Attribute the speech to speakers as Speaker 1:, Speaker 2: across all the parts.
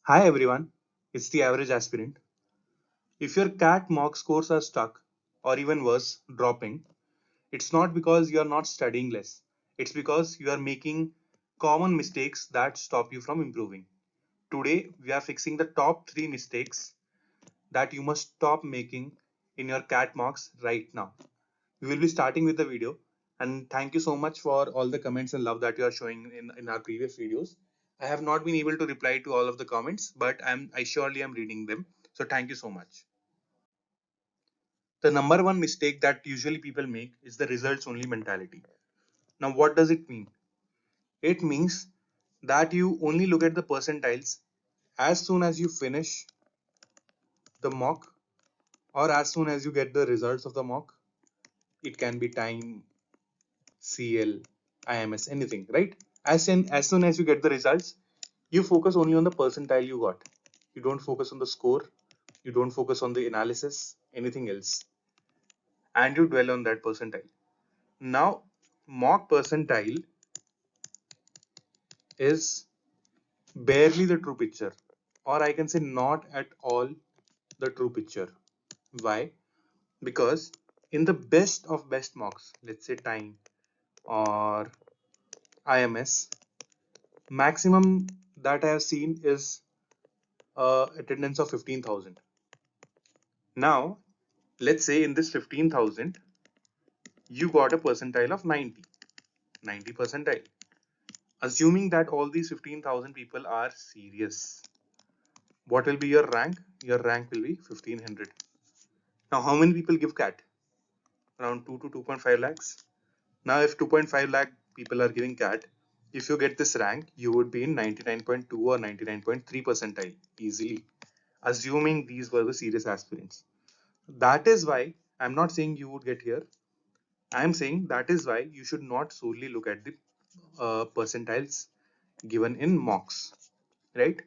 Speaker 1: Hi everyone, it's the Average Aspirant. If your CAT mock scores are stuck, or even worse, dropping, it's not because you are not studying less. It's because you are making common mistakes that stop you from improving. Today, we are fixing the top 3 mistakes that you must stop making in your CAT mocks right now. We will be starting with the video, and thank you so much for all the comments and love that you are showing in our previous videos. I have not been able to reply to all of the comments, but I surely am reading them. So thank you so much. The number one mistake that usually people make is the results only mentality. Now, what does it mean? It means that you only look at the percentiles as soon as you finish the mock or as soon as you get the results of the mock. It can be time, CL, IMS, anything, right? As soon as you get the results, you focus only on the percentile you got. You don't focus on the score, you don't focus on the analysis, anything else, and you dwell on that percentile. Now, mock percentile is barely the true picture, or I can say not at all the true picture. Why? Because in the best of best mocks, let's say time or IMS, maximum that I have seen is attendance of 15,000. Now, let's say in this 15,000, you got a percentile of 90 percentile. Assuming that all these 15,000 people are serious, what will be your rank? Your rank will be 1500. Now, how many people give CAT? Around 2 to 2.5 lakhs. Now, if 2.5 lakh people are giving CAT, if you get this rank, you would be in 99.2 or 99.3 percentile easily, assuming these were the serious aspirants. That is why I'm not saying you would get here. I'm saying that is why you should not solely look at the percentiles given in mocks, right?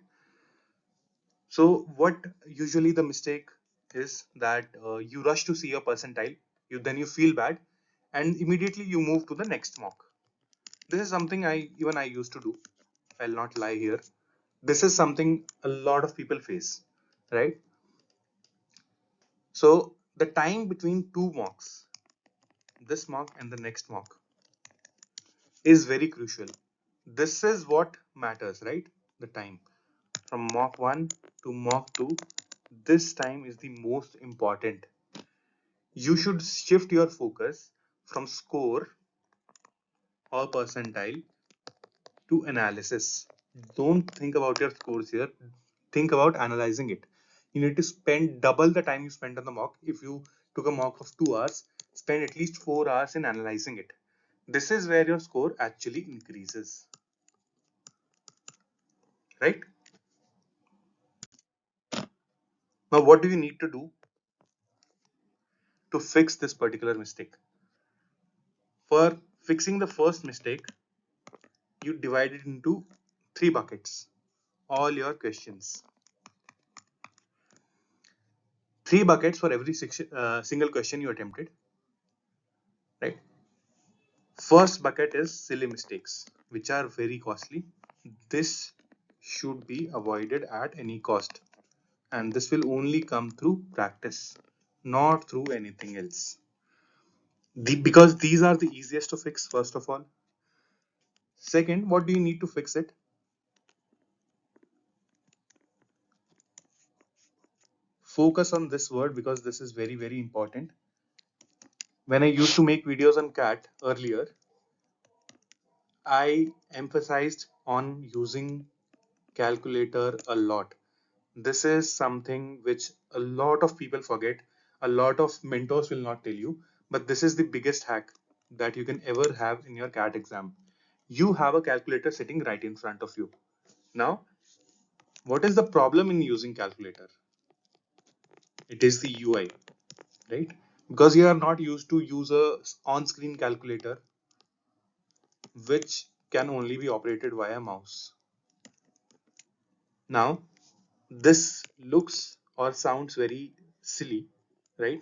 Speaker 1: So what usually the mistake is that you rush to see your percentile, you feel bad, and immediately you move to the next mock. This is something I used to do. I'll not lie here. This is something a lot of people face, right? So the time between two mocks, this mock and the next mock, is very crucial. This is what matters, right? The time from mock 1 to mock 2, this time is the most important. You should shift your focus from score or percentile to analysis. Don't think about your scores here. Think about analyzing it. You need to spend double the time you spent on the mock. If you took a mock of 2 hours, spend at least 4 hours in analyzing it. This is where your score actually increases, right? Now, what do you need to do to fix this particular mistake? For fixing the first mistake, you divide it into 3 buckets. All your questions. 3 buckets for every single question you attempted, right? First bucket is silly mistakes, which are very costly. This should be avoided at any cost, and this will only come through practice, not through anything else. Because these are the easiest to fix, first of all. Second, what do you need to fix it? Focus on this word because this is very, very important. When I used to make videos on CAT earlier, I emphasized on using calculator a lot. This is something which a lot of people forget. A lot of mentors will not tell you, but this is the biggest hack that you can ever have in your CAT exam. You have a calculator sitting right in front of you. Now, what is the problem in using calculator? It is the UI, right? Because you are not used to use a on-screen calculator, which can only be operated via mouse. Now, this looks or sounds very silly, right?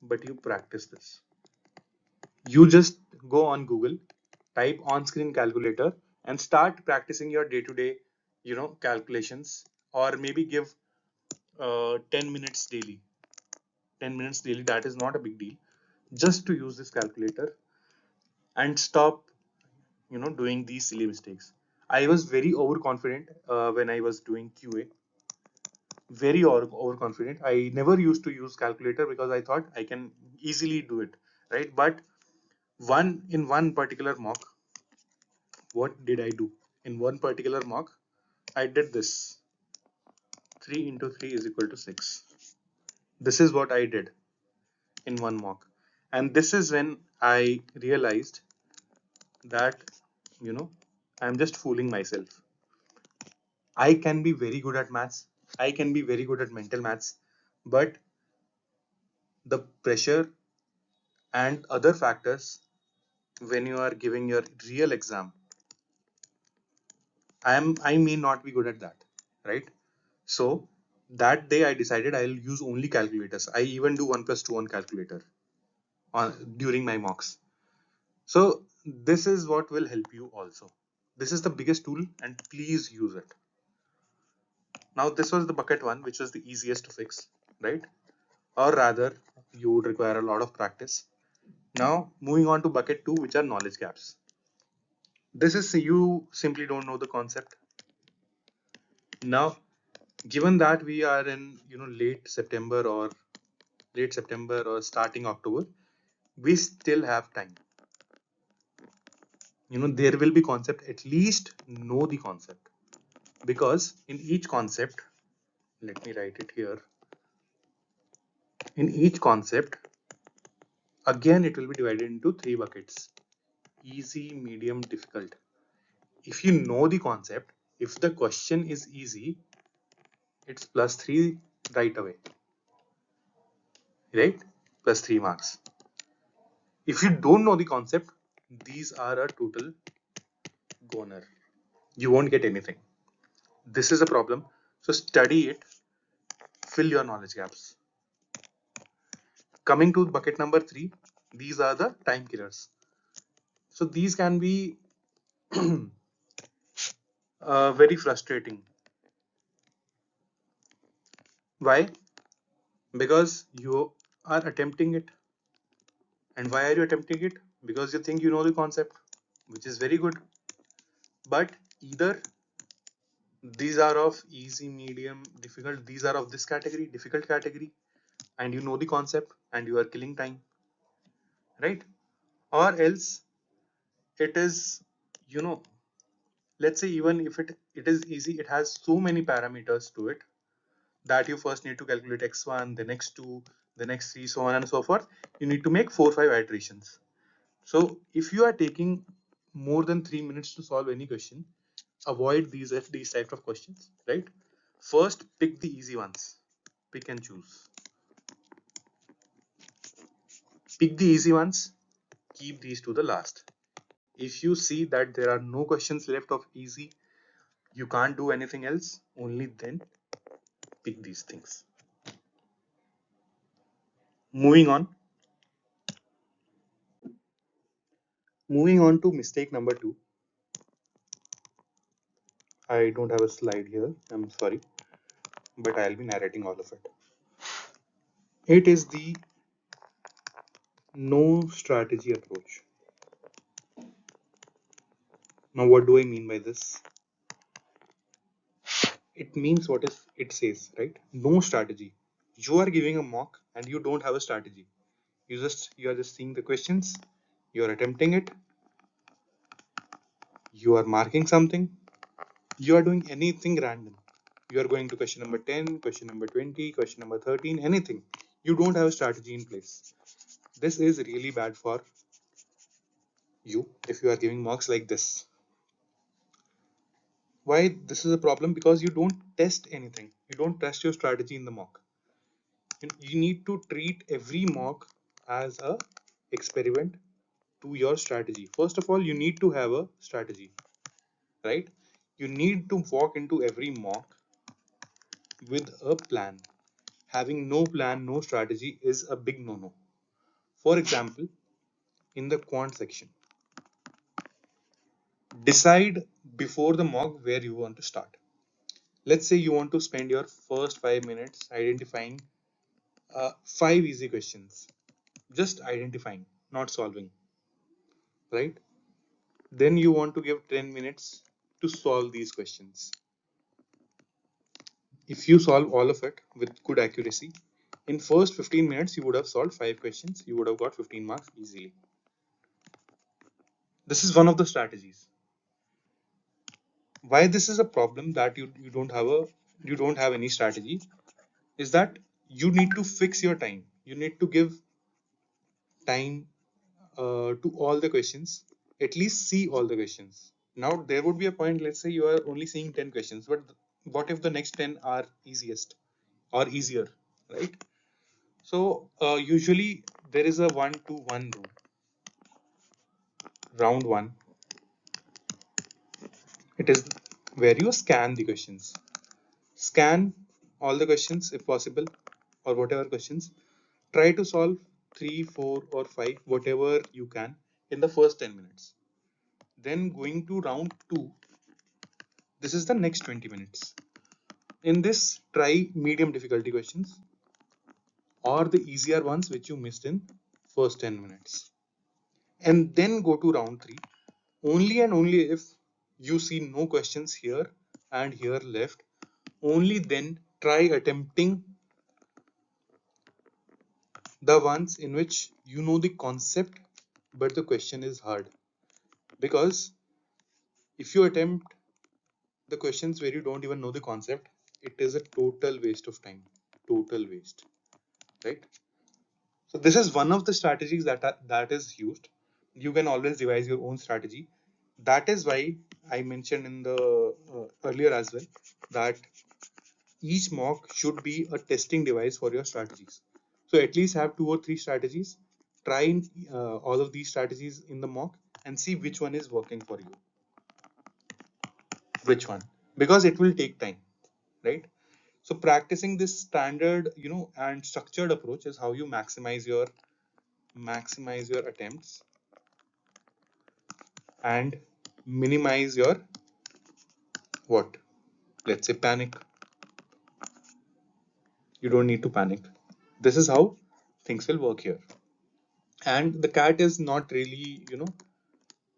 Speaker 1: But you practice this. You just go on Google, type on-screen calculator, and start practicing your day-to-day, calculations or maybe give 10 minutes daily. 10 minutes daily, that is not a big deal. Just to use this calculator and stop, doing these silly mistakes. I was very overconfident when I was doing QA. Very overconfident. I never used to use calculator because I thought I can easily do it, right? But one particular mock, what did I do? In one particular mock, I did this. 3 into 3 is equal to 6. This is what I did in one mock. And this is when I realized that, you know, I'm just fooling myself. I can be very good at maths. I can be very good at mental maths. But the pressure and other factors when you are giving your real exam, I may not be good at that, right? So that day I decided I'll use only calculators. I even do 1 plus 2 on calculator during my mocks. So this is what will help you also. This is the biggest tool and please use it. Now this was the bucket one, which was the easiest to fix, right? Or rather, you would require a lot of practice. Now moving on to bucket two, which are knowledge gaps. This is you simply don't know the concept. Now, given that we are in late September or starting October, we still have time. There will be concept, at least know the concept, because in each concept, let me write it here. In each concept, again it will be divided into three buckets: easy, medium, difficult. If you know the concept, if the question is easy, it's plus 3 right away, right? Plus 3 marks. If you don't know the concept, these are a total goner. You won't get anything. This is a problem. So study it, fill your knowledge gaps. Coming to bucket number 3, these are the time killers. So these can be very frustrating. Why? Because you are attempting it. And why are you attempting it? Because you think you know the concept, which is very good. But either these are of easy, medium, difficult, these are of this category, difficult category, and you know the concept and you are killing time, right? Or else it is, you know, let's say even if it is easy, it has so many parameters to it that you first need to calculate x1, the next two, the next three, so on and so forth. You need to make 4 or 5 iterations. So if you are taking more than 3 minutes to solve any question, avoid these type of questions, right? First pick the easy ones. Pick and choose. Pick the easy ones, keep these to the last. If you see that there are no questions left of easy, you can't do anything else, only then pick these things. Moving on. Moving on to mistake number 2. I don't have a slide here, I'm sorry, but I'll be narrating all of it. It is the no strategy approach. Now, what do I mean by this? It means what is it says, right? No strategy. You are giving a mock and you don't have a strategy. You are just seeing the questions, you are attempting it, you are marking something, you are doing anything random. You are going to question number 10, question number 20, question number 13, anything. You don't have a strategy in place. This is really bad for you if you are giving mocks like this. Why this is a problem? Because you don't test anything. You don't test your strategy in the mock. You need to treat every mock as a experiment to your strategy. First of all, you need to have a strategy, right? You need to walk into every mock with a plan. Having no plan, no strategy is a big no-no. For example, in the quant section, decide before the mock where you want to start. Let's say you want to spend your first 5 minutes identifying 5 easy questions, just identifying, not solving, right? Then you want to give 10 minutes to solve these questions. If you solve all of it with good accuracy, in first 15 minutes you would have solved 5 questions, you would have got 15 marks easily. This is one of the strategies. Why this is a problem that you don't have any strategy is that you need to fix your time. You need to give time to all the questions, at least see all the questions. Now, there would be a point, let's say you are only seeing 10 questions, but what if the next 10 are easiest or easier, right? So, usually there is a 1-to-1 rule. Round one, it is where you scan the questions. Scan all the questions if possible, or whatever questions. Try to solve 3, 4, or 5, whatever you can, in the first 10 minutes. Then going to round 2, this is the next 20 minutes. In this, try medium difficulty questions or the easier ones which you missed in first 10 minutes. And then go to round 3, only and only if you see no questions here and here left, only then try attempting the ones in which you know the concept but the question is hard. Because if you attempt the questions where you don't even know the concept, it is a total waste of time. Total waste, right? So this is one of the strategies that is used. You can always devise your own strategy. That is why I mentioned in the earlier as well that each mock should be a testing device for your strategies. So at least have 2 or 3 strategies. Try all of these strategies in the mock and see which one is working for you. Which one? Because it will take time, right? So practicing this standard, and structured approach is how you maximize your attempts and minimize your what? Let's say panic. You don't need to panic. This is how things will work here. And the cat is not really,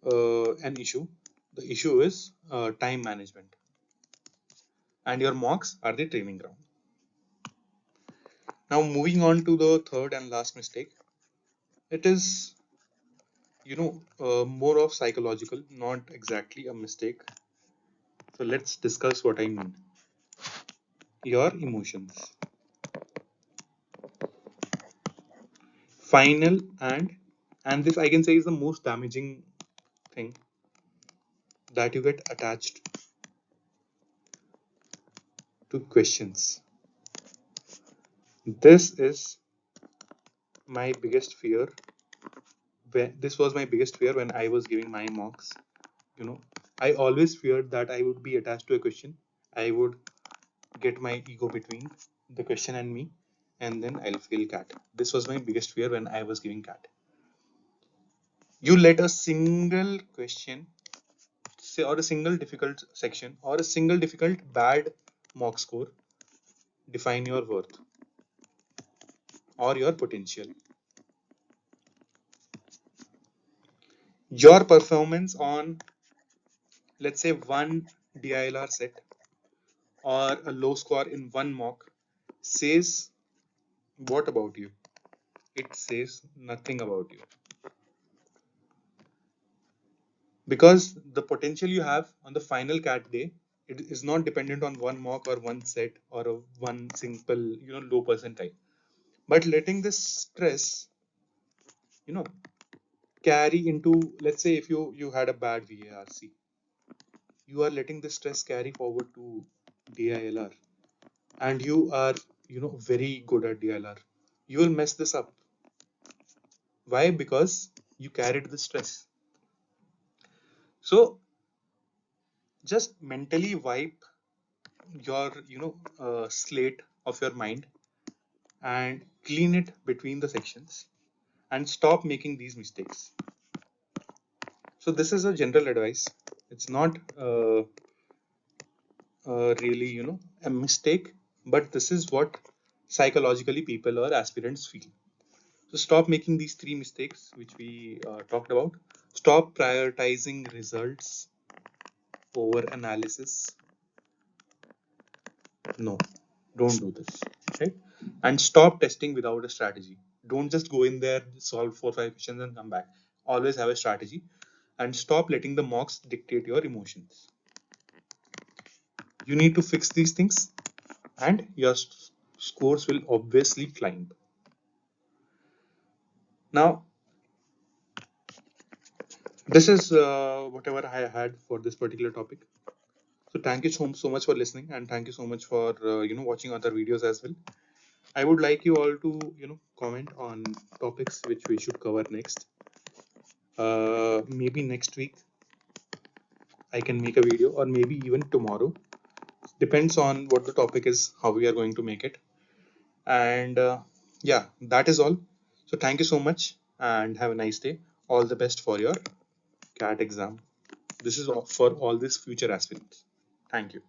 Speaker 1: an issue. The issue is time management. And your mocks are the training ground. Now moving on to the third and last mistake. It is, more of psychological, not exactly a mistake. So let's discuss what I mean. Your emotions. Final and this I can say is the most damaging thing, that you get attached to questions. This is my biggest fear. This was my biggest fear when I was giving my mocks. I always feared that I would be attached to a question. I would get my ego between the question and me, and then I'll fail cat. This was my biggest fear when I was giving cat. You let a single question, say, or a single difficult section, or a single difficult bad mock score define your worth or your potential. Your performance on, let's say, one DILR set or a low score in one mock says what about you? It says nothing about you. Because the potential you have on the final cat day, it is not dependent on one mock or one set or a one simple, low percentile. But letting this stress, you know, carry into, let's say if you had a bad VARC, you are letting the stress carry forward to DILR, and you are, very good at DILR. You will mess this up. Why? Because you carried the stress. So just mentally wipe your, slate of your mind and clean it between the sections and stop making these mistakes. So this is a general advice. It's not really, a mistake, but this is what psychologically people or aspirants feel. So stop making these three mistakes which we talked about. Stop prioritizing results over analysis. No, don't do this, right? And stop testing without a strategy. Don't just go in there, solve 4 5 questions and come back. Always have a strategy, and stop letting the mocks dictate your emotions. You need to fix these things, and your scores will obviously climb. Now, this is whatever I had for this particular topic. So thank you so much for listening, and thank you so much for watching other videos as well. I would like you all to comment on topics which we should cover next. Maybe next week I can make a video, or maybe even tomorrow. Depends on what the topic is, how we are going to make it. And yeah, that is all. So thank you so much, and have a nice day. All the best for your CAT exam. This is for all these future aspirants. Thank you.